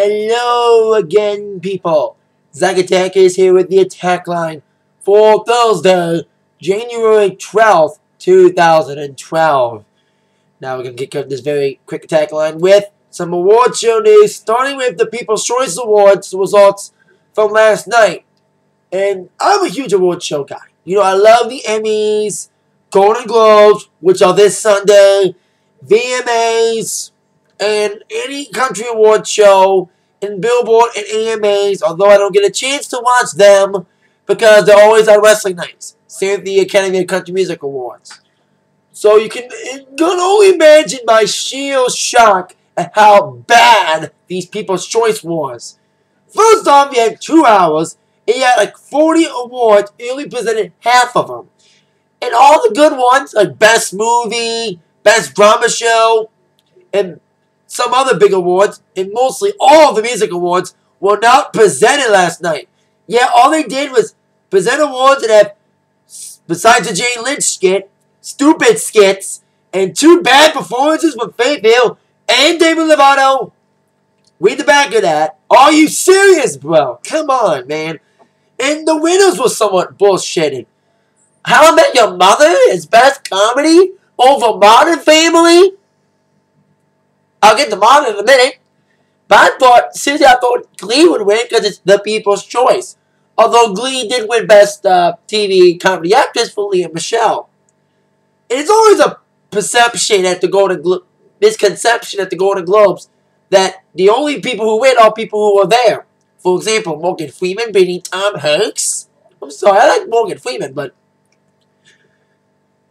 Hello again, people. Zach Attack is here with the Attack Line for Thursday, January 12th, 2012. Now we're going to kick off this very quick Attack Line with some award show news, starting with the People's Choice Awards results from last night. And I'm a huge award show guy. You know, I love the Emmys, Golden Globes, which are this Sunday, VMAs, and any country award show, and Billboard and AMAs, although I don't get a chance to watch them because they're always on wrestling nights. Same with the Academy of Country Music Awards. So you can only imagine my sheer shock at how bad these People's Choice was. First off, you had 2 hours, and you had like 40 awards, you only presented half of them. And all the good ones, like Best Movie, Best Drama Show, and some other big awards, and mostly all of the music awards, were not presented last night. Yeah, all they did was present awards that have, besides the Jane Lynch skit, stupid skits, and 2 bad performances from Faith Hill and David Lovato. Read the back of that. Are you serious, bro? Come on, man. And the winners were somewhat bullshitted. How I Met Your Mother is Best Comedy over Modern Family? I'll get to Modern in a minute. But I thought Glee would win because it's the People's Choice. Although Glee did win Best TV Comedy Actress for Lea Michele. And it's always a perception at the misconception at the Golden Globes that the only people who win are people who are there. For example, Morgan Freeman beating Tom Hanks. I'm sorry, I like Morgan Freeman, but...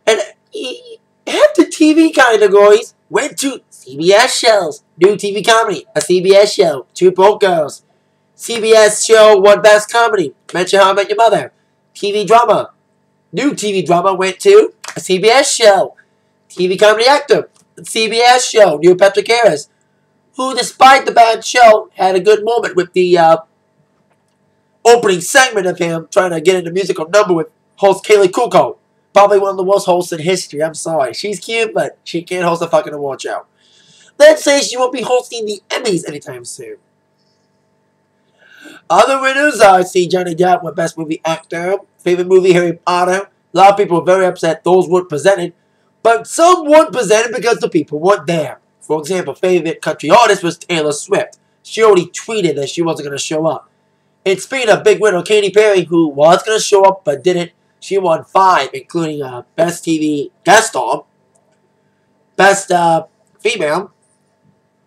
And half the TV categories went to CBS shows. New TV comedy, a CBS show. 2 Broke Girls. CBS show won Best Comedy. Mention How I Met Your Mother. TV drama. New TV drama went to a CBS show. TV comedy actor. CBS show. Neil Patrick Harris, who, despite the bad show, had a good moment with the opening segment of him trying to get in a musical number with host Kaylee Cuoco. Probably one of the worst hosts in history. I'm sorry. She's cute, but she can't host a fucking award show. Let's say she won't be hosting the Emmys anytime soon. Other winners, I see Johnny Depp with Best Movie Actor. Favorite movie, Harry Potter. A lot of people were very upset those weren't presented. But some weren't presented because the people weren't there. For example, favorite country artist was Taylor Swift. She already tweeted that she wasn't going to show up. And speaking of big winner, Katy Perry, who was going to show up but didn't, she won 5, including Best TV Guest Star, Best Female.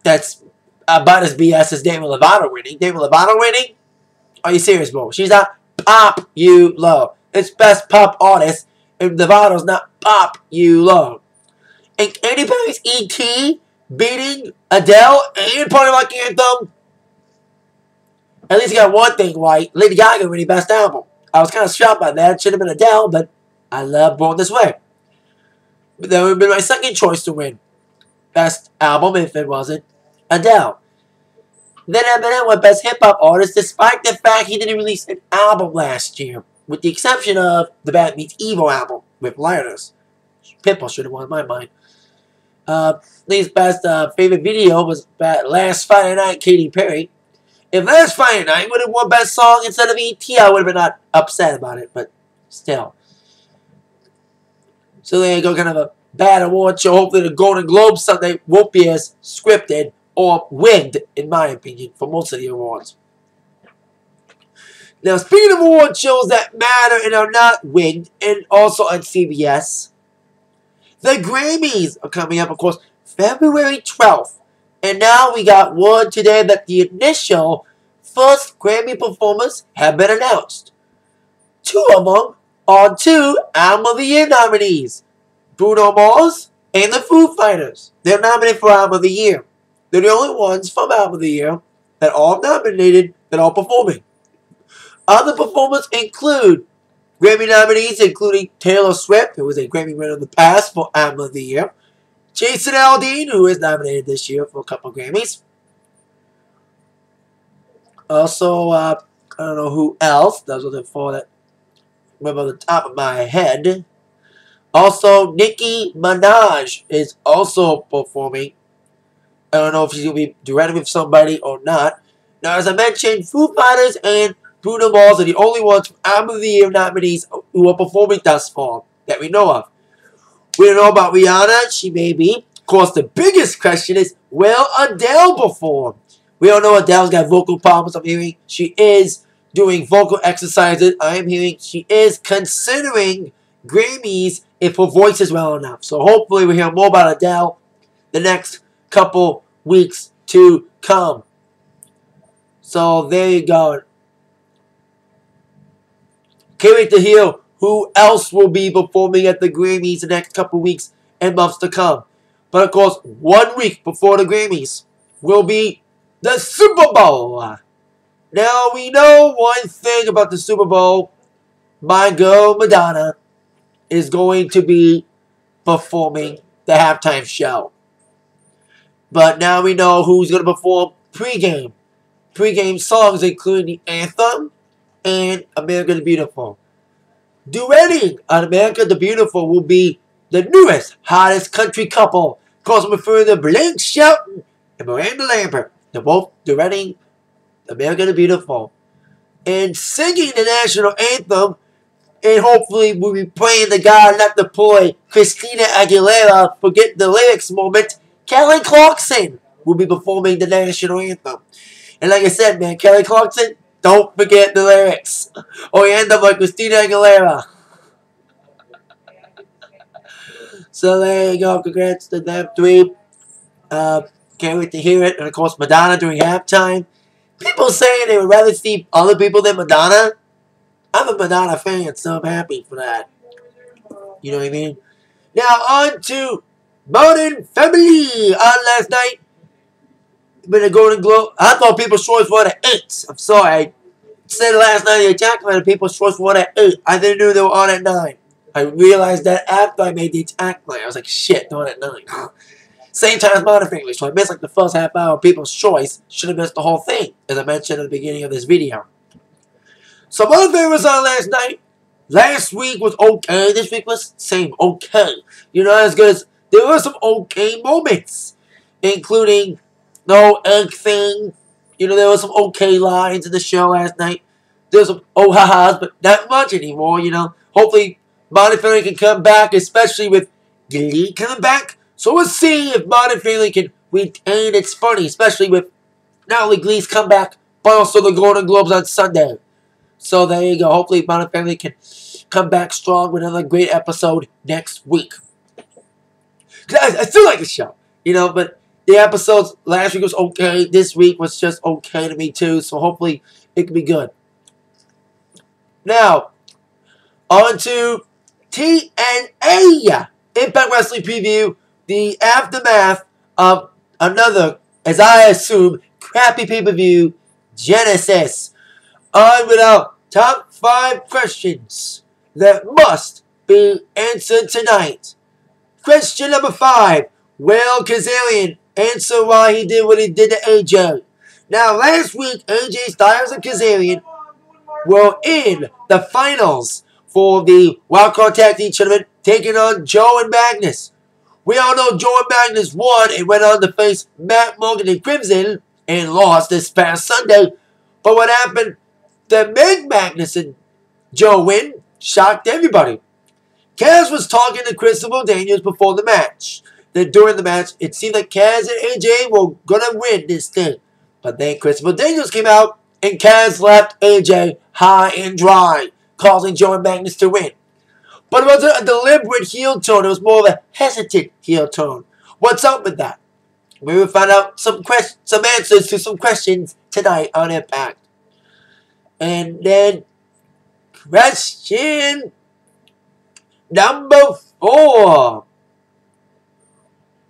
That's about as BS as Demi Lovato winning. Demi Lovato winning? Are you serious, bro? She's not popular. It's Best Pop Artist, and Lovato's not popular. And Katy Perry's E.T. beating Adele and Party Rock Anthem. At least he got one thing right. Lady Gaga winning Best Album. I was kind of shocked by that. It should have been Adele, but I love Born This Way. But that would have been my second choice to win Best Album if it wasn't Adele. Then Eminem won Best Hip Hop Artist, despite the fact he didn't release an album last year, with the exception of the Bad Meets Evil album with Lioness. Pitbull should have won in my mind. Lee's best favorite video was Last Friday Night, Katy Perry. If Last Friday Night would have won Best Song instead of E.T., I would have been not upset about it, but still. So there you go, kind of a bad award show. Hopefully the Golden Globes Sunday won't be as scripted or wigged, in my opinion, for most of the awards. Now, speaking of award shows that matter and are not wigged, and also on CBS, the Grammys are coming up, of course, February 12th. And now we got word today that the initial first Grammy performers have been announced. 2 of them are 2 Album of the Year nominees. Bruno Mars and the Foo Fighters. They're nominated for Album of the Year. They're the only ones from Album of the Year that are nominated that are performing. Other performers include Grammy nominees, including Taylor Swift, who was a Grammy winner in the past for Album of the Year. Jason Aldean, who is nominated this year for a couple of Grammys. Also, I don't know who else. Those are the 4 that I remember on the top of my head. Also, Nicki Minaj is also performing. I don't know if she's going to be duetting with somebody or not. Now, as I mentioned, Foo Fighters and Bruno Mars are the only ones from Album of the Year nominees who are performing thus far that we know of. We don't know about Rihanna. She may be. Of course, the biggest question is, will Adele perform? We don't know. Adele's got vocal problems. I'm hearing she is doing vocal exercises. I am hearing she is considering Grammys if her voice is well enough. So hopefully we'll hear more about Adele the next couple weeks to come. So there you go. Can't wait to hear who else will be performing at the Grammys the next couple weeks and months to come. But of course, 1 week before the Grammys will be the Super Bowl. Now we know one thing about the Super Bowl. My girl Madonna is going to be performing the halftime show. But now we know who's going to perform pregame. Pregame songs including the anthem and America the Beautiful. Duetting on America the Beautiful will be the newest, hottest country couple. Of course, I'm referring to Blake Shelton and Miranda Lambert. They're both duetting America the Beautiful. And singing the national anthem, and hopefully we'll be playing the God Not the Boy, Christina Aguilera, forget the lyrics moment. Kelly Clarkson will be performing the national anthem. And like I said, man, Kelly Clarkson, don't forget the lyrics, or you end up like Christina Aguilera. So there you go. Congrats to them three. Can't wait to hear it. And of course, Madonna during halftime. People saying they would rather see other people than Madonna. I'm a Madonna fan, so I'm happy for that. You know what I mean? Now on to Modern Family. On last night, with the Golden Globe, I thought People's Choice won at 8. I'm sorry. I said last night the Atakline People's Choice won at 8. I didn't know they were on at 9. I realized that after I made the Atakline. I was like, shit, they're on at 9. Same time as Modern Family, so I missed like the first half hour of People's Choice. Should have missed the whole thing, as I mentioned at the beginning of this video. So Modern Family was on last night. Last week was okay. This week was same okay. You know, as good as there were some okay moments, including the whole egg thing. You know, there were some okay lines in the show last night. There were some oh ha-has, but not much anymore, you know. Hopefully, Modern Family can come back, especially with Glee coming back. So we'll see if Modern Family can retain its funny, especially with not only Glee's comeback, but also the Golden Globes on Sunday. So there you go. Hopefully Modern Family can come back strong with another great episode next week. I still like the show, you know, but the episodes last week was okay. This week was just okay to me too. So hopefully it can be good. Now, on to TNA Impact Wrestling Preview. The aftermath of another, as I assume, crappy pay-per-view, Genesis. On with our top 5 questions that must be answered tonight. Question number 5. Will Kazarian answer why he did what he did to AJ? Now, last week, AJ Styles and Kazarian were in the finals for the Wildcard Tag Team Tournament, taking on Joe and Magnus. We all know Joe and Magnus won and went on to face Matt Morgan and Crimson and lost this past Sunday. But what happened that made Magnus and Joe win shocked everybody. Kaz was talking to Christopher Daniels before the match. Then during the match, it seemed like Kaz and AJ were going to win this thing. But then Christopher Daniels came out and Kaz left AJ high and dry, causing Joe and Magnus to win. But it wasn't a deliberate heel turn. It was more of a hesitant heel turn. What's up with that? We will find out some answers to some questions tonight on Impact. And then, question number 4.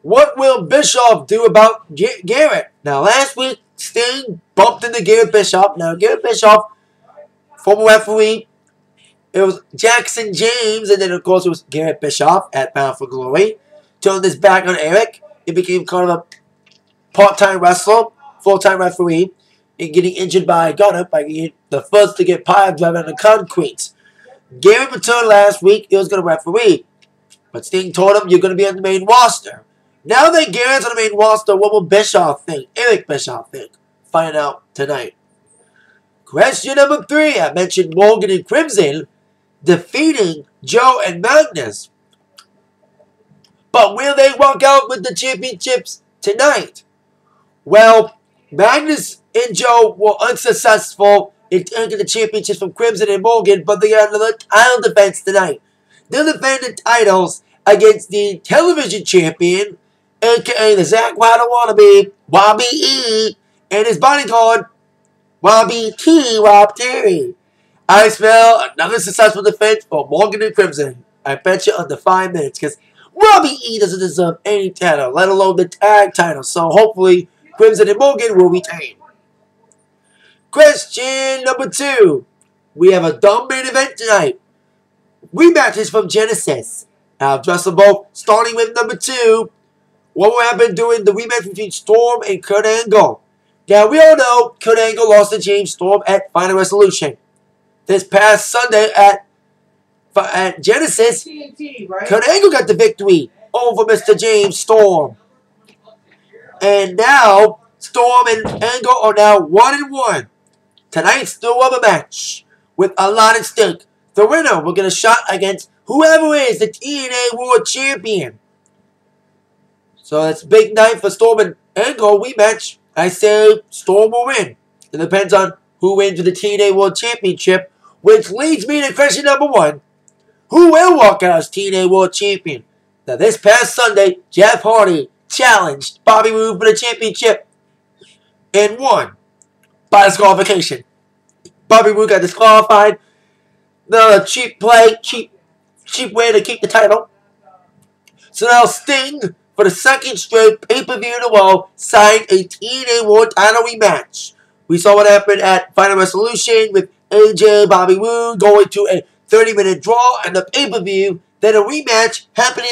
What will Bischoff do about Garrett? Now, last week, Sting bumped into Garrett Bischoff. Now, Garrett Bischoff, former referee, it was Jackson James, and then, of course, it was Garrett Bischoff at Bound for Glory. Turned his back on Eric. He became kind of a part-time wrestler, full-time referee, and getting injured by Gunner by being the first to get pile driven on the concrete. Garrett returned last week. He was going to referee. But Sting told him, you're going to be on the main roster. Now that Garrett's on the main roster, what will Bischoff think? Eric Bischoff think? find out tonight. Question number 3. I mentioned Morgan and Crimson defeating Joe and Magnus. But will they walk out with the championships tonight? Well, Magnus and Joe were unsuccessful in taking the championships from Crimson and Morgan, but they got another title defense tonight. They'll defend the titles against the television champion, aka the Zack Ryder wannabe, Bobby E, and his bodyguard, Bobby T. Rob Terry. I smell another successful defense for Morgan and Crimson. I bet you under 5 minutes, because Robbie E doesn't deserve any title, let alone the tag title. So hopefully, Crimson and Morgan will retain. Question number 2. We have a dumb main event tonight. Rematches from Genesis. I'll address them both, starting with number 2. What will happen during the rematch between Storm and Kurt Angle? Now, we all know Kurt Angle lost to James Storm at Final Resolution. This past Sunday at Genesis, TNT, right? Kurt Angle got the victory over Mr. James Storm. And now, Storm and Angle are now 1-1. Tonight's the rubber match with a lot at stake. The winner will get a shot against whoever is the TNA World Champion. So it's a big night for Storm and Angle rematch. I say Storm will win. It depends on who wins with the TNA World Championship, which leads me to question number 1. Who will walk out as TNA World Champion? Now, this past Sunday, Jeff Hardy challenged Bobby Roode for the championship and won by disqualification. Bobby Roode got disqualified. The cheap play, cheap way to keep the title. So now Sting, for the second straight pay-per-view in a row, signed a TNA World title rematch. We saw what happened at Final Resolution with AJ, Bobby Roode going to a 30-minute draw and the pay-per-view. Then a rematch happening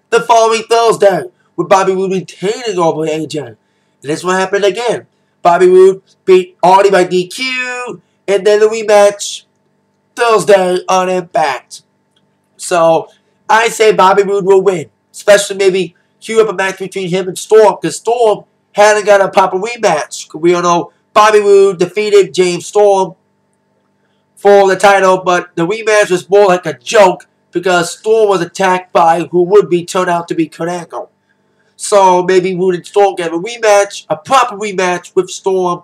the following Thursday with Bobby Roode retaining over AJ. And this one happened again. Bobby Roode beat Hardy by DQ, and then the rematch Thursday on Impact. So I say Bobby Roode will win, especially maybe queue up a match between him and Storm, because Storm hadn't got a proper rematch. We all know Bobby Roode defeated James Storm for the title, but the rematch was more like a joke because Storm was attacked by who would be turned out to be Kurt Angle. So maybe Roode and Storm get a rematch, a proper rematch with Storm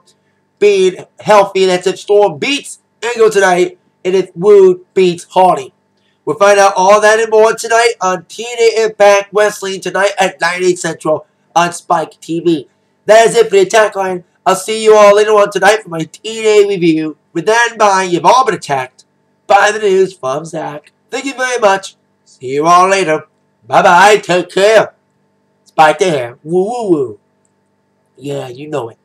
being healthy. That's if Storm beats Angle tonight and if Roode beats Hardy. We'll find out all that and more tonight on TNA Impact Wrestling tonight at 9/8 Central on Spike TV. That is it for the Atakline. I'll see you all later on tonight for my TNA review. With that in mind, you've all been attacked by the news from Zach. Thank you very much. See you all later. Bye-bye. Take care. Spike there. Woo-woo-woo. Yeah, you know it.